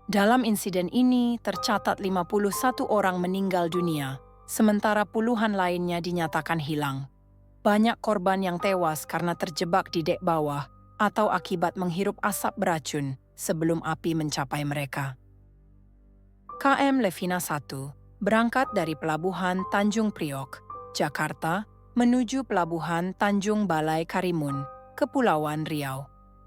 Dalam insiden ini, tercatat 51 orang meninggal dunia, sementara puluhan lainnya dinyatakan hilang. Banyak korban yang tewas karena terjebak di dek bawah atau akibat menghirup asap beracun sebelum api mencapai mereka. KM Levina 1 berangkat dari Pelabuhan Tanjung Priok, Jakarta, menuju Pelabuhan Tanjung Balai Karimun, Kepulauan Riau.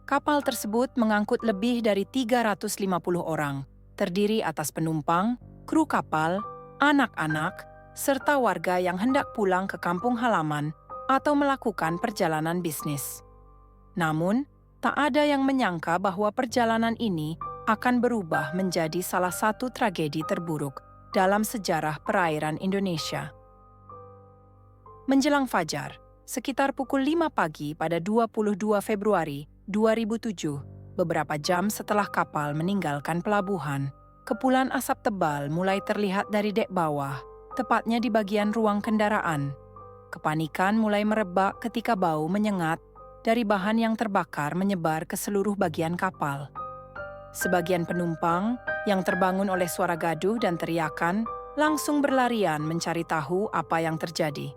Kapal tersebut mengangkut lebih dari 350 orang, terdiri atas penumpang, kru kapal, anak-anak, serta warga yang hendak pulang ke kampung halaman atau melakukan perjalanan bisnis. Namun, tak ada yang menyangka bahwa perjalanan ini akan berubah menjadi salah satu tragedi terburuk dalam sejarah perairan Indonesia. Menjelang fajar, sekitar pukul 5 pagi pada 22 Februari 2007, beberapa jam setelah kapal meninggalkan pelabuhan, kepulan asap tebal mulai terlihat dari dek bawah, tepatnya di bagian ruang kendaraan. Kepanikan mulai merebak ketika bau menyengat dari bahan yang terbakar menyebar ke seluruh bagian kapal. Sebagian penumpang yang terbangun oleh suara gaduh dan teriakan langsung berlarian mencari tahu apa yang terjadi.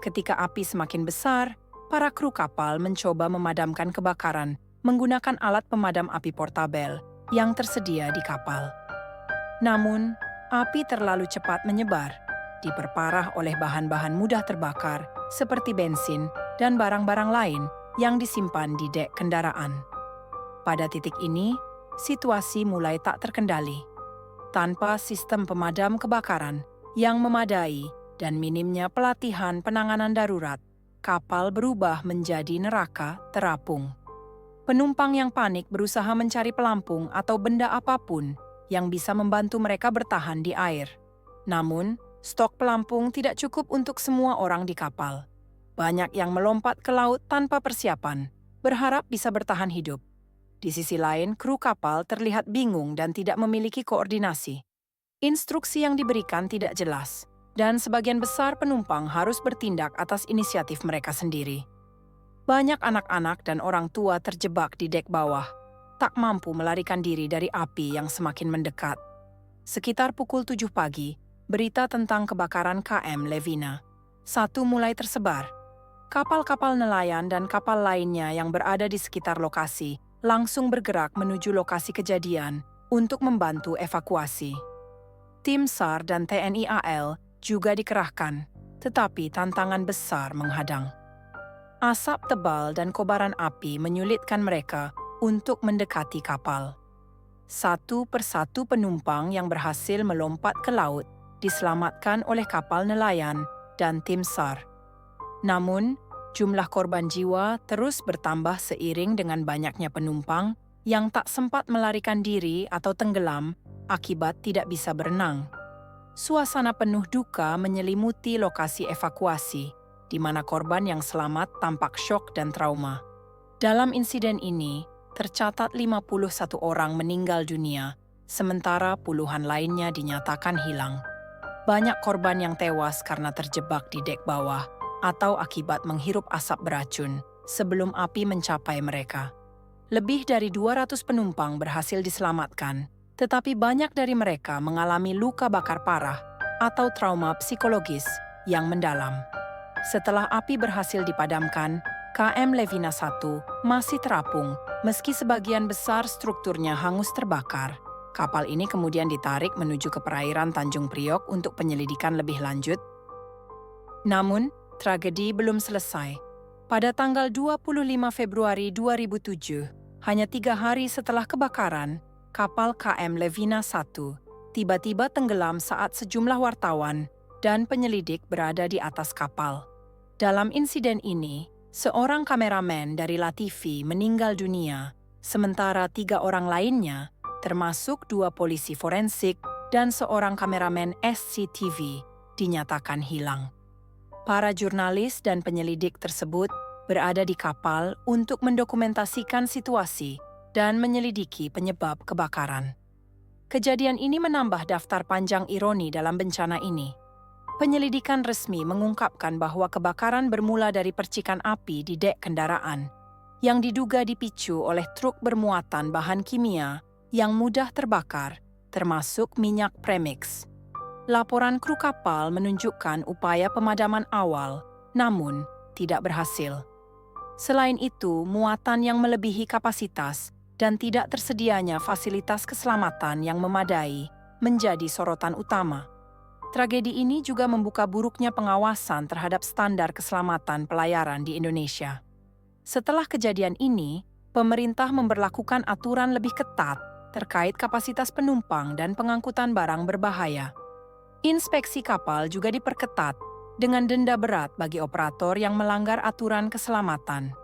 Ketika api semakin besar, para kru kapal mencoba memadamkan kebakaran menggunakan alat pemadam api portabel yang tersedia di kapal. Namun, api terlalu cepat menyebar, diperparah oleh bahan-bahan mudah terbakar seperti bensin dan barang-barang lain yang disimpan di dek kendaraan. Pada titik ini, situasi mulai tak terkendali. Tanpa sistem pemadam kebakaran yang memadai dan minimnya pelatihan penanganan darurat, kapal berubah menjadi neraka terapung. Penumpang yang panik berusaha mencari pelampung atau benda apapun yang bisa membantu mereka bertahan di air. Namun, stok pelampung tidak cukup untuk semua orang di kapal. Banyak yang melompat ke laut tanpa persiapan, berharap bisa bertahan hidup. Di sisi lain, kru kapal terlihat bingung dan tidak memiliki koordinasi. Instruksi yang diberikan tidak jelas, dan sebagian besar penumpang harus bertindak atas inisiatif mereka sendiri. Banyak anak-anak dan orang tua terjebak di dek bawah, tak mampu melarikan diri dari api yang semakin mendekat. Sekitar pukul 7 pagi, berita tentang kebakaran KM Levina 1 mulai tersebar. Kapal-kapal nelayan dan kapal lainnya yang berada di sekitar lokasi langsung bergerak menuju lokasi kejadian untuk membantu evakuasi. Tim SAR dan TNI AL juga dikerahkan, tetapi tantangan besar menghadang. Asap tebal dan kobaran api menyulitkan mereka untuk mendekati kapal. Satu persatu penumpang yang berhasil melompat ke laut diselamatkan oleh kapal nelayan dan tim SAR. Namun, jumlah korban jiwa terus bertambah seiring dengan banyaknya penumpang yang tak sempat melarikan diri atau tenggelam akibat tidak bisa berenang. Suasana penuh duka menyelimuti lokasi evakuasi, di mana korban yang selamat tampak syok dan trauma. Dalam insiden ini, tercatat 51 orang meninggal dunia, sementara puluhan lainnya dinyatakan hilang. Banyak korban yang tewas karena terjebak di dek bawah atau akibat menghirup asap beracun sebelum api mencapai mereka. Lebih dari 200 penumpang berhasil diselamatkan, tetapi banyak dari mereka mengalami luka bakar parah atau trauma psikologis yang mendalam. Setelah api berhasil dipadamkan, KM Levina 1 masih terapung meski sebagian besar strukturnya hangus terbakar. Kapal ini kemudian ditarik menuju ke perairan Tanjung Priok untuk penyelidikan lebih lanjut. Namun, tragedi belum selesai. Pada tanggal 25 Februari 2007, hanya 3 hari setelah kebakaran, kapal KM Levina 1 tiba-tiba tenggelam saat sejumlah wartawan dan penyelidik berada di atas kapal. Dalam insiden ini, seorang kameramen dari LaTV meninggal dunia, sementara 3 orang lainnya, termasuk 2 polisi forensik dan seorang kameramen SCTV, dinyatakan hilang. Para jurnalis dan penyelidik tersebut berada di kapal untuk mendokumentasikan situasi dan menyelidiki penyebab kebakaran. Kejadian ini menambah daftar panjang ironi dalam bencana ini. Penyelidikan resmi mengungkapkan bahwa kebakaran bermula dari percikan api di dek kendaraan, yang diduga dipicu oleh truk bermuatan bahan kimia yang mudah terbakar, termasuk minyak premix. Laporan kru kapal menunjukkan upaya pemadaman awal, namun tidak berhasil. Selain itu, muatan yang melebihi kapasitas dan tidak tersedianya fasilitas keselamatan yang memadai menjadi sorotan utama. Tragedi ini juga membuka buruknya pengawasan terhadap standar keselamatan pelayaran di Indonesia. Setelah kejadian ini, pemerintah memberlakukan aturan lebih ketat terkait kapasitas penumpang dan pengangkutan barang berbahaya. Inspeksi kapal juga diperketat dengan denda berat bagi operator yang melanggar aturan keselamatan.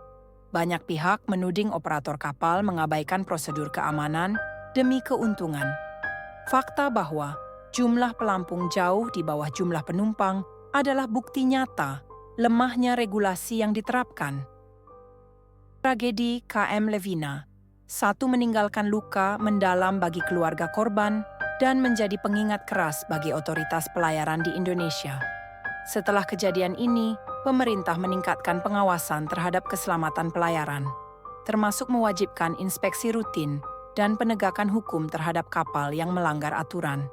Banyak pihak menuding operator kapal mengabaikan prosedur keamanan demi keuntungan. Fakta bahwa jumlah pelampung jauh di bawah jumlah penumpang adalah bukti nyata lemahnya regulasi yang diterapkan. Tragedi KM Levina, satu meninggalkan luka mendalam bagi keluarga korban dan menjadi pengingat keras bagi otoritas pelayaran di Indonesia. Setelah kejadian ini, pemerintah meningkatkan pengawasan terhadap keselamatan pelayaran, termasuk mewajibkan inspeksi rutin dan penegakan hukum terhadap kapal yang melanggar aturan.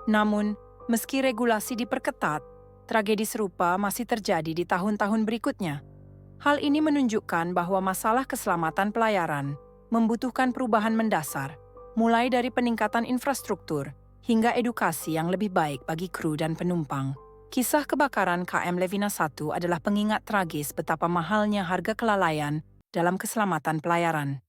Namun, meski regulasi diperketat, tragedi serupa masih terjadi di tahun-tahun berikutnya. Hal ini menunjukkan bahwa masalah keselamatan pelayaran membutuhkan perubahan mendasar, mulai dari peningkatan infrastruktur hingga edukasi yang lebih baik bagi kru dan penumpang. Kisah kebakaran KM Levina 1 adalah pengingat tragis betapa mahalnya harga kelalaian dalam keselamatan pelayaran.